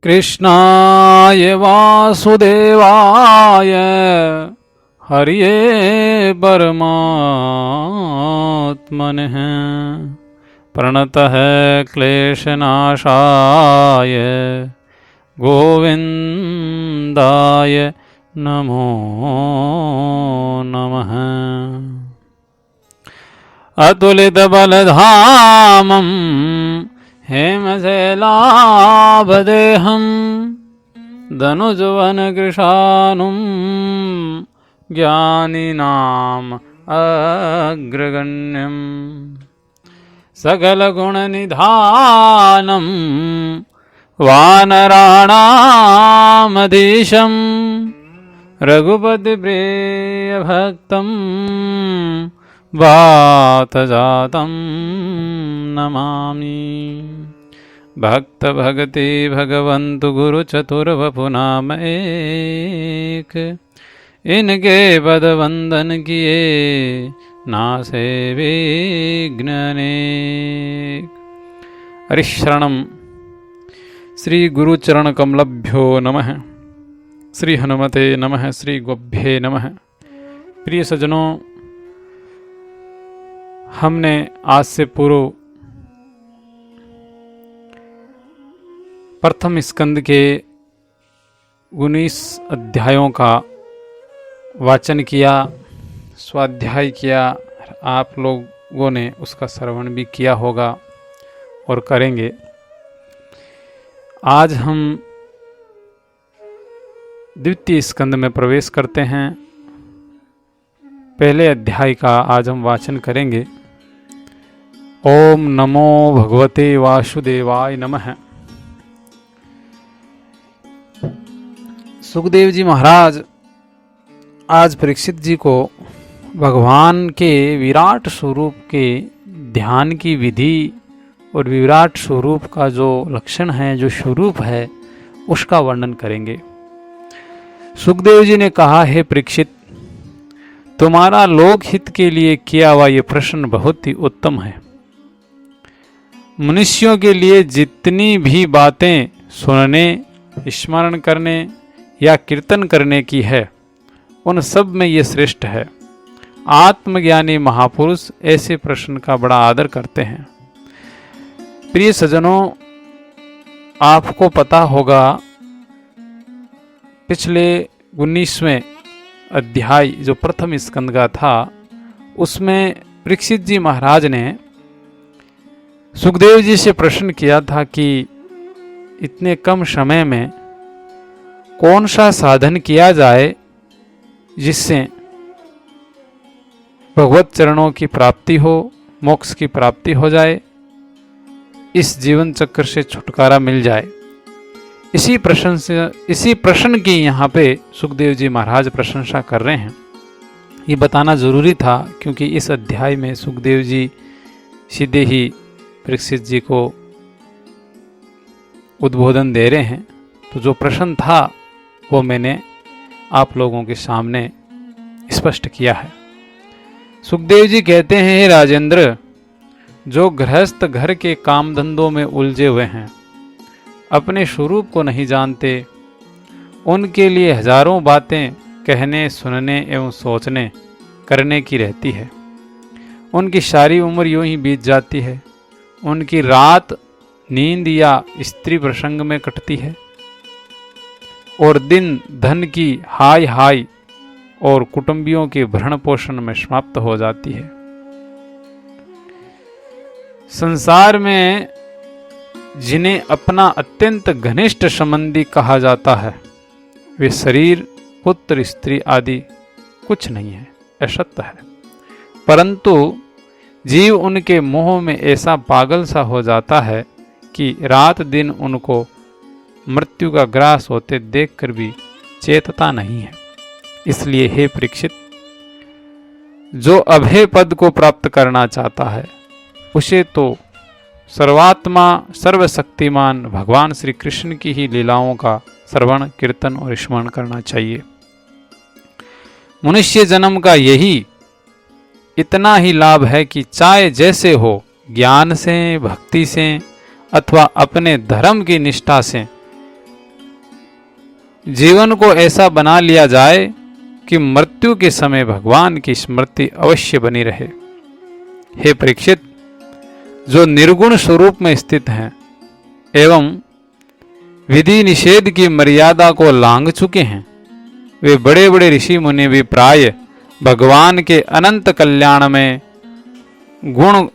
कृष्णाय वासुदेवाय हरिये परमात्मने प्रणतः क्लेशनाशाय गोविन्दाय नमो नमः। अतुलितबलधामं हेमशैलाभदेहं धनुजवनकृशानुं ज्ञानिनाम् अग्रगण्यम् सकलगुणनिधानं वानराणामधीशं रघुपतिप्रियभक्तं वातजातं नमामि। भक्त भगति भगवन्तु गुरु चतुर्वपुनाम एक, इनके पद वंदन किए नासे विघ्न अनेक। हरिशरणम श्री गुरुचरण कमलभ्यो नमः, श्री हनुमते नमः, श्री गोभ्ये नमः। प्रिय सज्जनों, हमने आज से पूर्व प्रथम स्कंद के 19 अध्यायों का वाचन किया, स्वाध्याय किया। आप लोगों ने उसका श्रवण भी किया होगा और करेंगे। आज हम द्वितीय स्कंद में प्रवेश करते हैं। पहले अध्याय का आज हम वाचन करेंगे। ओम नमो भगवते वासुदेवाय नमः। सुखदेव जी महाराज आज परीक्षित जी को भगवान के विराट स्वरूप के ध्यान की विधि और विराट स्वरूप का जो लक्षण है, जो स्वरूप है, उसका वर्णन करेंगे। सुखदेव जी ने कहा, हे परीक्षित, तुम्हारा लोकहित के लिए किया हुआ ये प्रश्न बहुत ही उत्तम है। मनुष्यों के लिए जितनी भी बातें सुनने, स्मरण करने या कीर्तन करने की है, उन सब में ये श्रेष्ठ है। आत्मज्ञानी महापुरुष ऐसे प्रश्न का बड़ा आदर करते हैं। प्रिय सज्जनों, आपको पता होगा पिछले 19वें अध्याय जो प्रथम स्कंद का था, उसमें परीक्षित जी महाराज ने सुखदेव जी से प्रश्न किया था कि इतने कम समय में कौन सा साधन किया जाए जिससे भगवत चरणों की प्राप्ति हो, मोक्ष की प्राप्ति हो जाए, इस जीवन चक्र से छुटकारा मिल जाए। इसी प्रश्न की यहाँ पे सुखदेव जी महाराज प्रशंसा कर रहे हैं। ये बताना जरूरी था क्योंकि इस अध्याय में सुखदेव जी सीधे ही परीक्षित जी को उद्बोधन दे रहे हैं। तो जो प्रश्न था वो मैंने आप लोगों के सामने स्पष्ट किया है। सुखदेव जी कहते हैं, हे राजेंद्र, जो गृहस्थ घर के काम धंधों में उलझे हुए हैं, अपने स्वरूप को नहीं जानते, उनके लिए हजारों बातें कहने, सुनने एवं सोचने करने की रहती है। उनकी सारी उम्र यूं ही बीत जाती है। उनकी रात नींद या स्त्री प्रसंग में कटती है और दिन धन की हाय हाय और कुटुंबियों के भरण पोषण में समाप्त हो जाती है। संसार में जिन्हें अपना अत्यंत घनिष्ठ संबंधी कहा जाता है, वे शरीर, पुत्र, स्त्री आदि कुछ नहीं है, असत्य है। परंतु जीव उनके मोह में ऐसा पागल सा हो जाता है कि रात दिन उनको मृत्यु का ग्रास होते देखकर भी चेतता नहीं है। इसलिए हे परीक्षित, जो अभय पद को प्राप्त करना चाहता है, उसे तो सर्वात्मा सर्वशक्तिमान भगवान श्री कृष्ण की ही लीलाओं का श्रवण, कीर्तन और स्मरण करना चाहिए। मनुष्य जन्म का यही इतना ही लाभ है कि चाहे जैसे हो, ज्ञान से, भक्ति से अथवा अपने धर्म की निष्ठा से, जीवन को ऐसा बना लिया जाए कि मृत्यु के समय भगवान की स्मृति अवश्य बनी रहे। हे परीक्षित, जो निर्गुण स्वरूप में स्थित हैं एवं विधि निषेध की मर्यादा को लांघ चुके हैं, वे बड़े बड़े ऋषि मुनि भी प्राय भगवान के अनंत कल्याण में गुण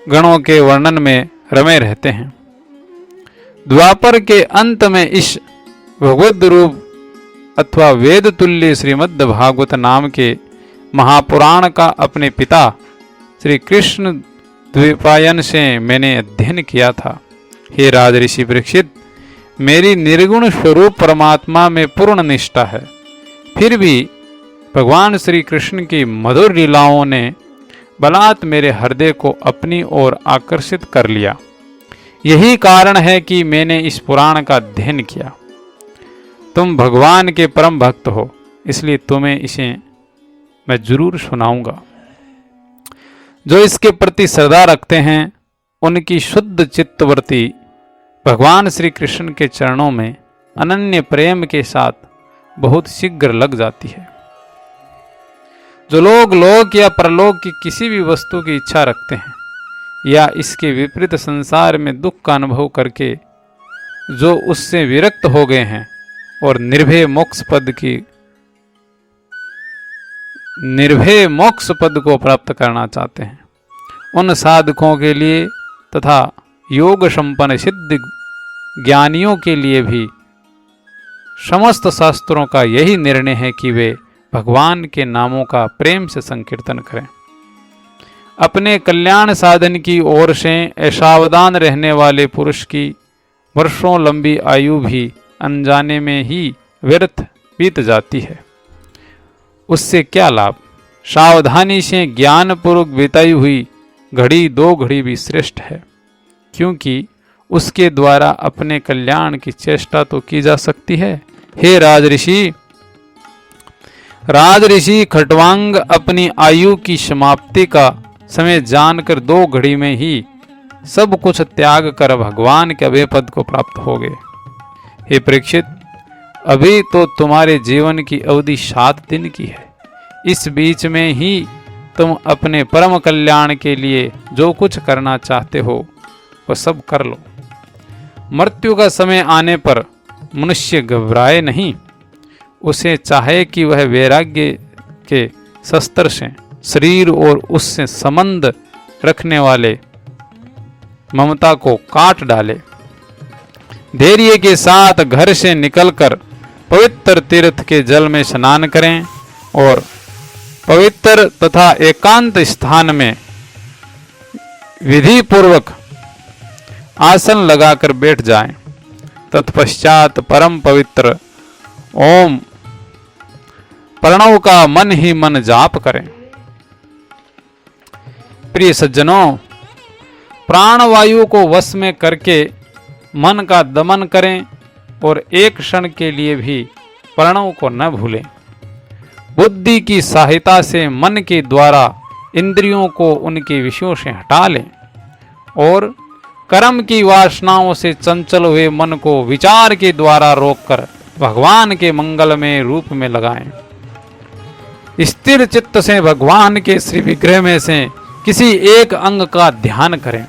गणों के वर्णन में रमे रहते हैं। द्वापर के अंत में इस भगवद रूप अथवा वेद तुल्य श्रीमद् भागवत नाम के महापुराण का अपने पिता श्री कृष्ण द्वैपायन से मैंने अध्ययन किया था। हे राजऋषि परीक्षित, मेरी निर्गुण स्वरूप परमात्मा में पूर्ण निष्ठा है, फिर भी भगवान श्री कृष्ण की मधुर लीलाओं ने बलात् मेरे हृदय को अपनी ओर आकर्षित कर लिया। यही कारण है कि मैंने इस पुराण का अध्ययन किया। तुम भगवान के परम भक्त हो, इसलिए तुम्हें इसे मैं जरूर सुनाऊंगा। जो इसके प्रति श्रद्धा रखते हैं, उनकी शुद्ध चित्तवृत्ति भगवान श्री कृष्ण के चरणों में अनन्य प्रेम के साथ बहुत शीघ्र लग जाती है। जो लोग लोक या परलोक की किसी भी वस्तु की इच्छा रखते हैं या इसके विपरीत संसार में दुख का अनुभव करके जो उससे विरक्त हो गए हैं और निर्भय मोक्ष पद को प्राप्त करना चाहते हैं, उन साधकों के लिए तथा योग संपन्न सिद्ध ज्ञानियों के लिए भी समस्त शास्त्रों का यही निर्णय है कि वे भगवान के नामों का प्रेम से संकीर्तन करें। अपने कल्याण साधन की ओर से असावधान रहने वाले पुरुष की वर्षों लंबी आयु भी अनजाने में ही व्यर्थ बीत जाती है। उससे क्या लाभ? सावधानी से ज्ञानपूर्वक बिताई हुई घड़ी 2 घड़ी भी श्रेष्ठ है, क्योंकि उसके द्वारा अपने कल्याण की चेष्टा तो की जा सकती है। हे राजऋषि खट्वांग अपनी आयु की समाप्ति का समय जानकर 2 घड़ी में ही सब कुछ त्याग कर भगवान के अभय पद को प्राप्त हो गए। हे परीक्षित, अभी तो तुम्हारे जीवन की अवधि 7 दिन की है। इस बीच में ही तुम अपने परम कल्याण के लिए जो कुछ करना चाहते हो वह सब कर लो। मृत्यु का समय आने पर मनुष्य घबराए नहीं। उसे चाहे कि वह वैराग्य के शस्त्र से शरीर और उससे संबंध रखने वाले ममता को काट डाले। धैर्य के साथ घर से निकलकर पवित्र तीर्थ के जल में स्नान करें और पवित्र तथा एकांत स्थान में विधि पूर्वक आसन लगाकर बैठ जाएं। तत्पश्चात परम पवित्र ओम प्रणव का मन ही मन जाप करें। प्रिय सज्जनों, प्राणवायु को वश में करके मन का दमन करें और एक क्षण के लिए भी प्रणव को न भूलें। बुद्धि की सहायता से मन के द्वारा इंद्रियों को उनके विषयों से हटा लें और कर्म की वासनाओं से चंचल हुए मन को विचार के द्वारा रोककर भगवान के मंगलमय रूप में लगाएं। स्थिर चित्त से भगवान के श्री विग्रह में से किसी एक अंग का ध्यान करें।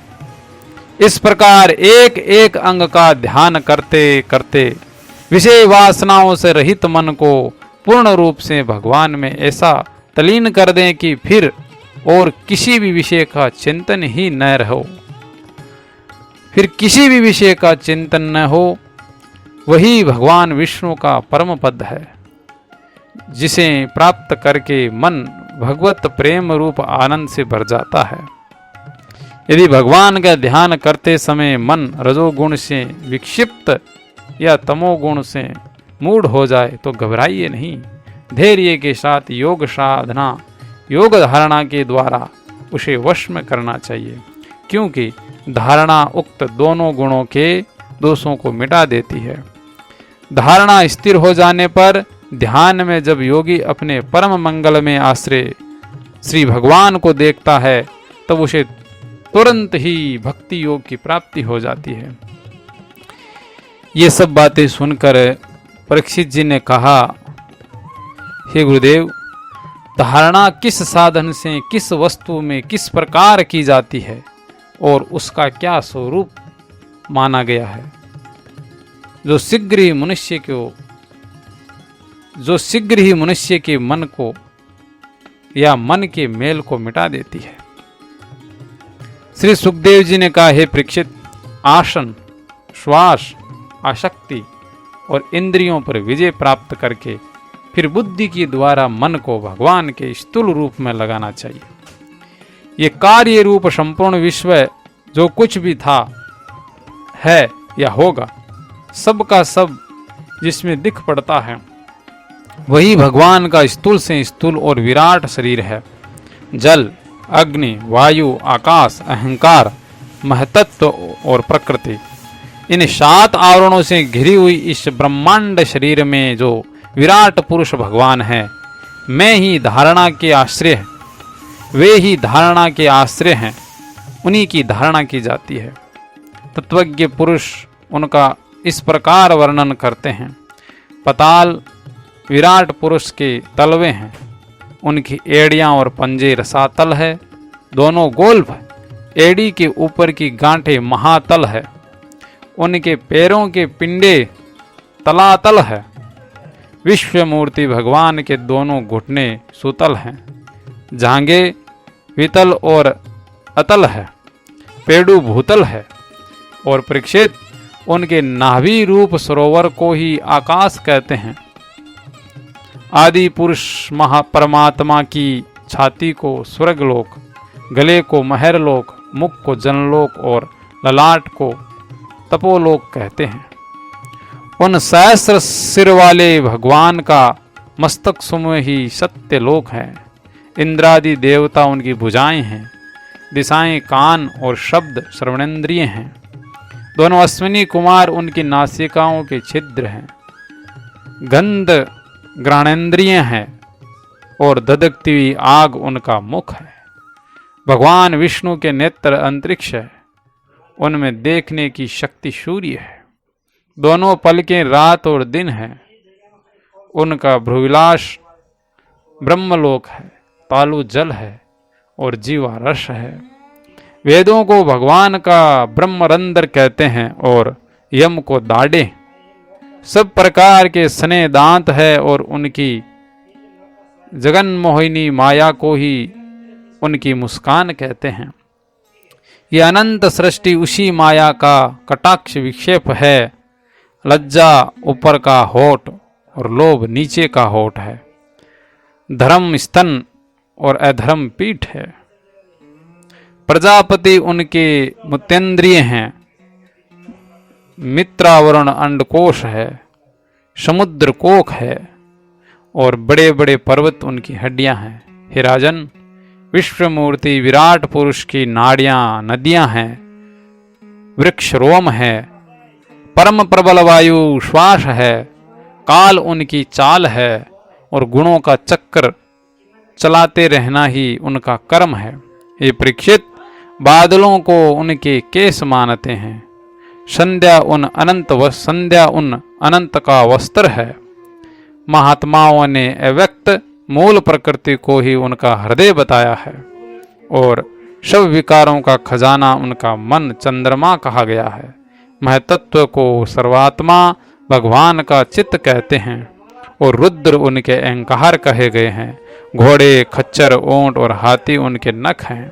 इस प्रकार एक एक अंग का ध्यान करते करते विषय वासनाओं से रहित मन को पूर्ण रूप से भगवान में ऐसा तलीन कर दें कि फिर और किसी भी विषय का चिंतन ही न रहो। फिर किसी भी विषय का चिंतन न हो। वही भगवान विष्णु का परम पद है, जिसे प्राप्त करके मन भगवत प्रेम रूप आनंद से भर जाता है। यदि भगवान का ध्यान करते समय मन रजोगुण से विक्षिप्त या तमोगुण से मूढ़ हो जाए तो घबराइए नहीं। धैर्य के साथ योग साधना, योग धारणा के द्वारा उसे वश में करना चाहिए, क्योंकि धारणा उक्त दोनों गुणों के दोषों को मिटा देती है। धारणा स्थिर हो जाने पर ध्यान में जब योगी अपने परम मंगल में आश्रय श्री भगवान को देखता है तब उसे तुरंत ही भक्ति योग की प्राप्ति हो जाती है। ये सब बातें सुनकर परीक्षित जी ने कहा, हे गुरुदेव, धारणा किस साधन से, किस वस्तु में किस प्रकार की जाती है और उसका क्या स्वरूप माना गया है, जो शीघ्र ही मनुष्य के मन को या मन के मेल को मिटा देती है। श्री सुखदेव जी ने कहा, हे परीक्षित, आसन, श्वास, आसक्ति और इंद्रियों पर विजय प्राप्त करके फिर बुद्धि के द्वारा मन को भगवान के स्थूल रूप में लगाना चाहिए। ये कार्य रूप संपूर्ण विश्व जो कुछ भी था, है या होगा, सब का सब जिसमें दिख पड़ता है, वही भगवान का स्थूल से स्थूल और विराट शरीर है। जल, अग्नि, वायु, आकाश, अहंकार, महतत्व और प्रकृति, इन 7 आवरणों से घिरी हुई इस ब्रह्मांड शरीर में जो विराट पुरुष भगवान है, मैं ही धारणा के आश्रय है, वे ही धारणा के आश्रय हैं, उन्हीं की धारणा की जाती है। तत्वज्ञ पुरुष उनका इस प्रकार वर्णन करते हैं। पताल विराट पुरुष के तलवे हैं, उनकी एड़ियां और पंजे रसातल है, दोनों गोल है, एड़ी के ऊपर की गांठें महातल है, उनके पैरों के पिंडे तलातल है। विश्व मूर्ति भगवान के दोनों घुटने सुतल हैं, जांगे वितल और अतल है, पेड़ू भूतल है। और परीक्षित, उनके नाभि रूप सरोवर को ही आकाश कहते हैं। आदि पुरुष परमात्मा की छाती को स्वर्गलोक, गले को महरलोक, मुख को जनलोक और ललाट को तपोलोक कहते हैं। उन सहस्र सिर वाले भगवान का मस्तक समूह ही सत्यलोक है। इंद्रादि देवता उनकी भुजाएं हैं, दिशाएं कान और शब्द श्रवणेन्द्रिय हैं। दोनों अश्विनी कुमार उनकी नासिकाओं के छिद्र हैं, गंध ग्रहणेन्द्रिय हैं और धधकती हुई आग उनका मुख है। भगवान विष्णु के नेत्र अंतरिक्ष है, उनमें देखने की शक्ति सूर्य है। दोनों पलकें रात और दिन हैं। उनका भ्रुविलास ब्रह्मलोक है, तालु जल है और जीवा रस है। वेदों को भगवान का ब्रह्मरंध्र कहते हैं और यम को दाढ़े। सब प्रकार के सने दांत है और उनकी जगन्मोहिनी माया को ही उनकी मुस्कान कहते हैं। ये अनंत सृष्टि उसी माया का कटाक्ष विक्षेप है। लज्जा ऊपर का होठ और लोभ नीचे का होठ है। धर्म स्तन और अधर्म पीठ है। प्रजापति उनके मुतेंद्रिय हैं। मित्रावरण अंडकोश है, समुद्र कोक है और बड़े बड़े पर्वत उनकी हड्डियां हैं। हे राजन, विश्वमूर्ति विराट पुरुष की नाड़ियां नदियां हैं, वृक्ष रोम है, परम प्रबल वायु श्वास है, काल उनकी चाल है और गुणों का चक्र चलाते रहना ही उनका कर्म है। ये परीक्षित, बादलों को उनके केस मानते हैं। संध्या उन अनंत का वस्त्र है। महात्माओं ने अव्यक्त मूल प्रकृति को ही उनका हृदय बताया है और सब विकारों का खजाना उनका मन चंद्रमा कहा गया है। महतत्व को सर्वात्मा भगवान का चित्त कहते हैं और रुद्र उनके अहंकार कहे गए हैं। घोड़े, खच्चर, ऊंट और हाथी उनके नख हैं।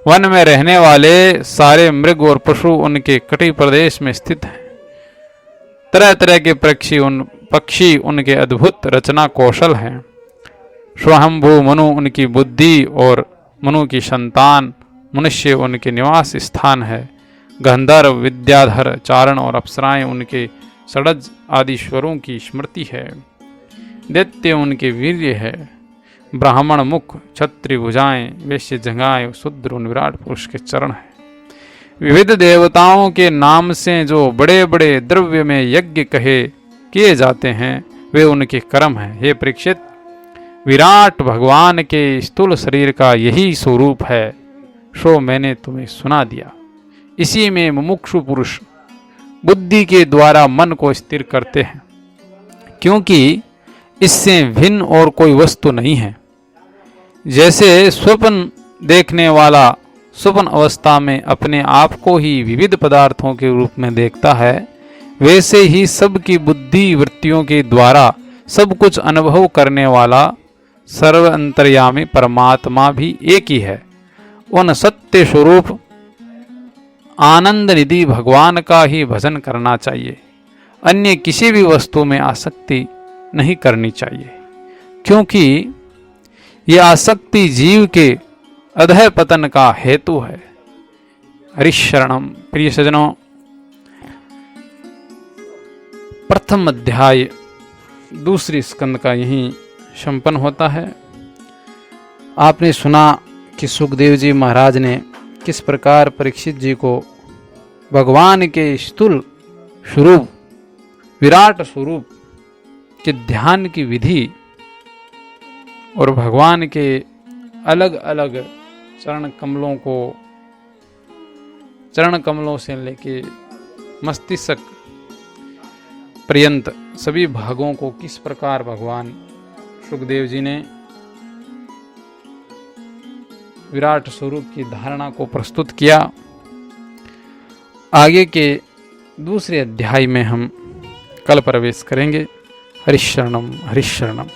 वन में रहने वाले सारे मृग और पशु उनके कटी प्रदेश में स्थित हैं। तरह तरह के पक्षी उनके अद्भुत रचना कौशल हैं। स्वयंभू मनु उनकी बुद्धि और मनु की संतान मनुष्य उनके निवास स्थान है। गंधर्व, विद्याधर, चारण और अप्सराएं उनके षड्ज आदि स्वरों की स्मृति है। दैत्य उनके वीर्य है। ब्राह्मण मुख, क्षत्रिय भुजाएं, वैश्य जंघाएं, शूद्र उन विराट पुरुष के चरण है। विविध देवताओं के नाम से जो बड़े बड़े द्रव्य में यज्ञ किए जाते हैं, वे उनके कर्म हैं। हे परीक्षित, विराट भगवान के स्थूल शरीर का यही स्वरूप है, सो मैंने तुम्हें सुना दिया। इसी में मुमुक्षु पुरुष बुद्धि के द्वारा मन को स्थिर करते हैं क्योंकि इससे भिन्न और कोई वस्तु नहीं है। जैसे स्वप्न देखने वाला स्वप्न अवस्था में अपने आप को ही विविध पदार्थों के रूप में देखता है, वैसे ही सबकी बुद्धि वृत्तियों के द्वारा सब कुछ अनुभव करने वाला सर्व अंतर्यामी परमात्मा भी एक ही है। उन सत्य स्वरूप आनंद निधि भगवान का ही भजन करना चाहिए, अन्य किसी भी वस्तु में आसक्ति नहीं करनी चाहिए, क्योंकि यह आसक्ति जीव के अधः पतन का हेतु है। हरिशरणम। प्रिय सज्जनों, प्रथम अध्याय दूसरी स्कंद का यहीं संपन्न होता है। आपने सुना कि सुखदेव जी महाराज ने किस प्रकार परीक्षित जी को भगवान के स्थूल स्वरूप, विराट स्वरूप के ध्यान की विधि और भगवान के अलग अलग चरण कमलों से लेके मस्तिष्क पर्यंत सभी भागों को किस प्रकार भगवान सुखदेव जी ने विराट स्वरूप की धारणा को प्रस्तुत किया। आगे के दूसरे अध्याय में हम कल प्रवेश करेंगे। हरिशरणम हरिशरणम।